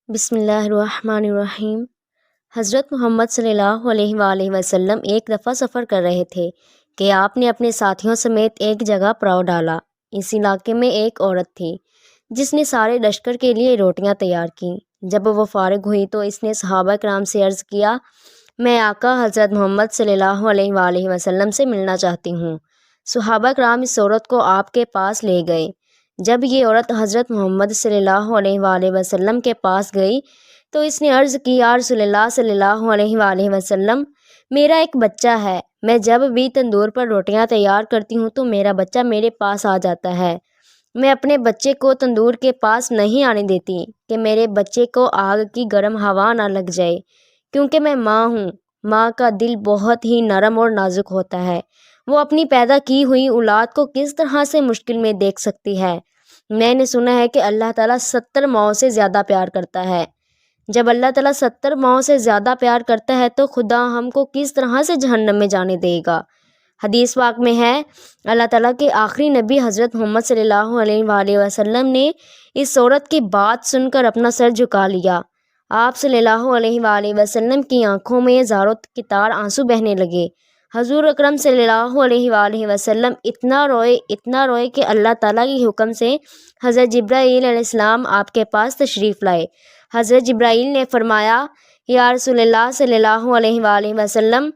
بسم اللہ الرحمن الرحیم۔ حضرت محمد صلی اللہ علیہ وآلہ وسلم ایک دفعہ سفر کر رہے تھے کہ آپ نے اپنے ساتھیوں سمیت ایک جگہ پڑاؤ ڈالا۔ اس علاقے میں ایک عورت تھی جس نے سارے لشکر کے لیے روٹیاں تیار کیں۔ جب وہ فارغ ہوئی تو اس نے صحابہ کرام سے عرض کیا، میں آقا حضرت محمد صلی اللہ علیہ وآلہ وسلم سے ملنا چاہتی ہوں۔ صحابہ کرام اس عورت کو آپ کے پاس لے گئے۔ جب یہ عورت حضرت محمد صلی اللہ علیہ وآلہ وسلم کے پاس گئی تو اس نے عرض کی، یا رسول اللہ صلی اللہ علیہ وآلہ وسلم، میرا ایک بچہ ہے، میں جب بھی تندور پر روٹیاں تیار کرتی ہوں تو میرا بچہ میرے پاس آ جاتا ہے۔ میں اپنے بچے کو تندور کے پاس نہیں آنے دیتی کہ میرے بچے کو آگ کی گرم ہوا نہ لگ جائے، کیونکہ میں ماں ہوں۔ ماں کا دل بہت ہی نرم اور نازک ہوتا ہے، وہ اپنی پیدا کی ہوئی اولاد کو کس طرح سے مشکل میں دیکھ سکتی ہے۔ میں نے سنا ہے کہ اللہ تعالیٰ 70 ماؤں سے زیادہ پیار کرتا ہے۔ جب اللہ تعالیٰ 70 ماؤں سے زیادہ پیار کرتا ہے تو خدا ہم کو کس طرح سے جہنم میں جانے دے گا۔ حدیث پاک میں ہے، اللہ تعالیٰ کے آخری نبی حضرت محمد صلی اللہ علیہ وآلہ وسلم نے اس عورت کی بات سن کر اپنا سر جھکا لیا۔ آپ صلی اللہ علیہ وآلہ وسلم کی آنکھوں میں زاروں کی طار آنسو بہنے لگے۔ حضور اکرم صلی اللہ علیہ وآلہ وسلم اتنا روئے کہ اللہ تعالیٰ کے حکم سے حضرت جبرائیل علیہ السلام آپ کے پاس تشریف لائے۔ حضرت جبرائیل نے فرمایا، یا رسول اللہ صلی اللہ علیہ وآلہ وسلم،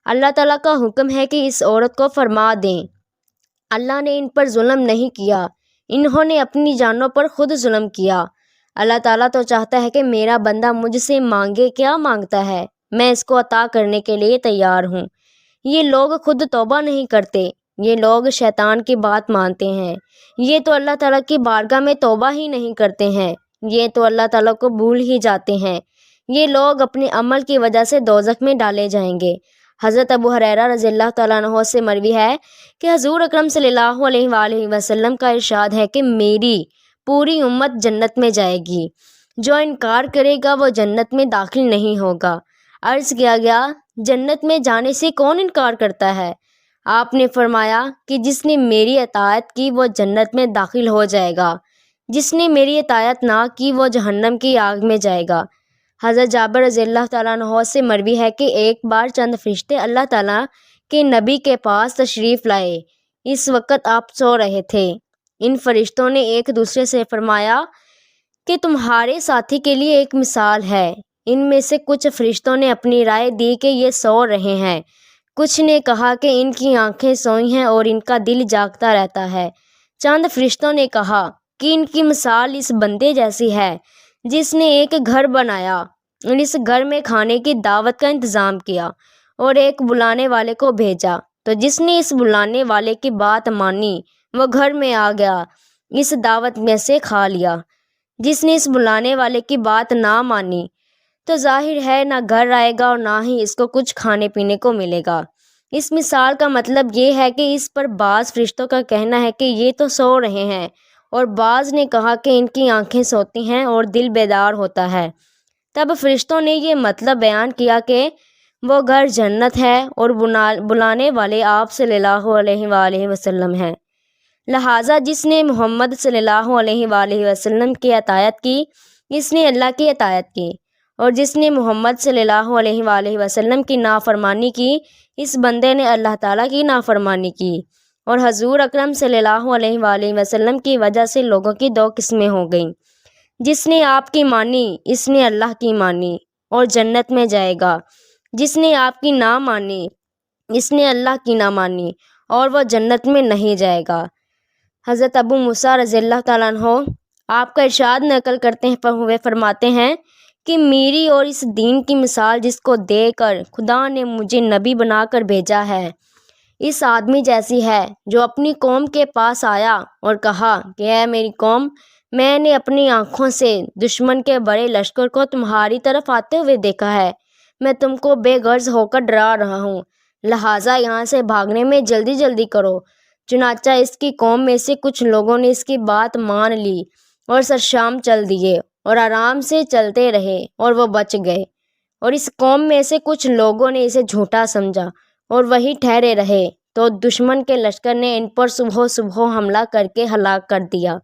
اللہ تعالیٰ کا حکم ہے کہ اس عورت کو فرما دیں، اللہ نے ان پر ظلم نہیں کیا، انہوں نے اپنی جانوں پر خود ظلم کیا۔ اللہ تعالیٰ تو چاہتا ہے کہ میرا بندہ مجھ سے مانگے، کیا مانگتا ہے میں اس کو عطا کرنے کے لیے تیار ہوں۔ یہ لوگ خود توبہ نہیں کرتے، یہ لوگ شیطان کی بات مانتے ہیں، یہ تو اللہ تعالیٰ کی بارگاہ میں توبہ ہی نہیں کرتے ہیں، یہ تو اللہ تعالیٰ کو بھول ہی جاتے ہیں، یہ لوگ اپنے عمل کی وجہ سے دوزخ میں ڈالے جائیں گے۔ حضرت ابو ہریرہ رضی اللہ تعالیٰ عنہ سے مروی ہے کہ حضور اکرم صلی اللہ علیہ وآلہ وسلم کا ارشاد ہے کہ میری پوری امت جنت میں جائے گی، جو انکار کرے گا وہ جنت میں داخل نہیں ہوگا۔ عرض کیا گیا، جنت میں جانے سے کون انکار کرتا ہے؟ آپ نے فرمایا کہ جس نے میری اطاعت کی وہ جنت میں داخل ہو جائے گا، جس نے میری اطاعت نہ کی وہ جہنم کی آگ میں جائے گا۔ حضرت جابر رضی اللہ تعالیٰ عنہ سے مروی ہے کہ ایک بار چند فرشتے اللہ تعالیٰ کے نبی کے پاس تشریف لائے۔ اس وقت آپ سو رہے تھے۔ ان فرشتوں نے ایک دوسرے سے فرمایا کہ تمہارے ساتھی کے لیے ایک مثال ہے۔ ان میں سے کچھ فرشتوں نے اپنی رائے دی کہ یہ سو رہے ہیں، کچھ نے کہا کہ ان کی آنکھیں سوئی ہیں اور ان کا دل جاگتا رہتا ہے۔ چند فرشتوں نے کہا کہ ان کی مثال اس بندے جیسی ہے جس نے ایک گھر بنایا اور اس گھر میں کھانے کی دعوت کا انتظام کیا اور ایک بلانے والے کو بھیجا، تو جس نے اس بلانے والے کی بات مانی وہ گھر میں آ گیا، اس دعوت میں سے کھا لیا۔ جس نے اس بلانے والے کی بات نہ مانی تو ظاہر ہے نہ گھر آئے گا اور نہ ہی اس کو کچھ کھانے پینے کو ملے گا۔ اس مثال کا مطلب یہ ہے کہ اس پر بعض فرشتوں کا کہنا ہے کہ یہ تو سو رہے ہیں، اور بعض نے کہا کہ ان کی آنکھیں سوتی ہیں اور دل بیدار ہوتا ہے۔ تب فرشتوں نے یہ مطلب بیان کیا کہ وہ گھر جنت ہے اور بلانے والے آپ صلی اللہ علیہ وآلہ وسلم ہیں۔ لہٰذا جس نے محمد صلی اللہ علیہ وآلہ وسلم کی اطاعت کی، اس نے اللہ کی اطاعت کی، اور جس نے محمد صلی اللہ علیہ وآلہ وسلم کی نافرمانی کی، اس بندے نے اللہ تعالیٰ کی نافرمانی کی۔ اور حضور اکرم صلی اللہ علیہ وآلہ وسلم کی وجہ سے لوگوں کی دو قسمیں ہو گئیں، جس نے آپ کی مانی اس نے اللہ کی مانی اور جنت میں جائے گا، جس نے آپ کی نہ مانی اس نے اللہ کی نہ مانی اور وہ جنت میں نہیں جائے گا۔ حضرت ابو موسیٰ رضی اللہ تعالیٰ عنہ آپ کا ارشاد نقل کرتے ہوئے فرماتے ہیں کہ میری اور اس دین کی مثال جس کو دے کر خدا نے مجھے نبی بنا کر بھیجا ہے، اس آدمی جیسی ہے جو اپنی قوم کے پاس آیا اور کہا کہ اے میری قوم، میں نے اپنی آنکھوں سے دشمن کے بڑے لشکر کو تمہاری طرف آتے ہوئے دیکھا ہے، میں تم کو بے غرض ہو کر ڈرا رہا ہوں، لہٰذا یہاں سے بھاگنے میں جلدی جلدی کرو۔ چنانچہ اس کی قوم میں سے کچھ لوگوں نے اس کی بات مان لی اور سرشام چل دیے اور آرام سے چلتے رہے اور وہ بچ گئے، اور اس قوم میں سے کچھ لوگوں نے اسے جھوٹا سمجھا اور وہی ٹھہرے رہے، تو دشمن کے لشکر نے ان پر صبح حملہ کر کے ہلاک کر دیا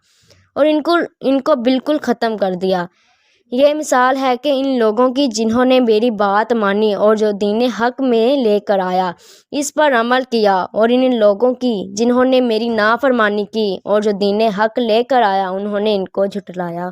اور ان کو بالکل ختم کر دیا۔ یہ مثال ہے کہ ان لوگوں کی جنہوں نے میری بات مانی اور جو دین حق میں لے کر آیا اس پر عمل کیا، اور ان لوگوں کی جنہوں نے میری نافرمانی کی اور جو دین حق لے کر آیا انہوں نے ان کو جھٹلایا۔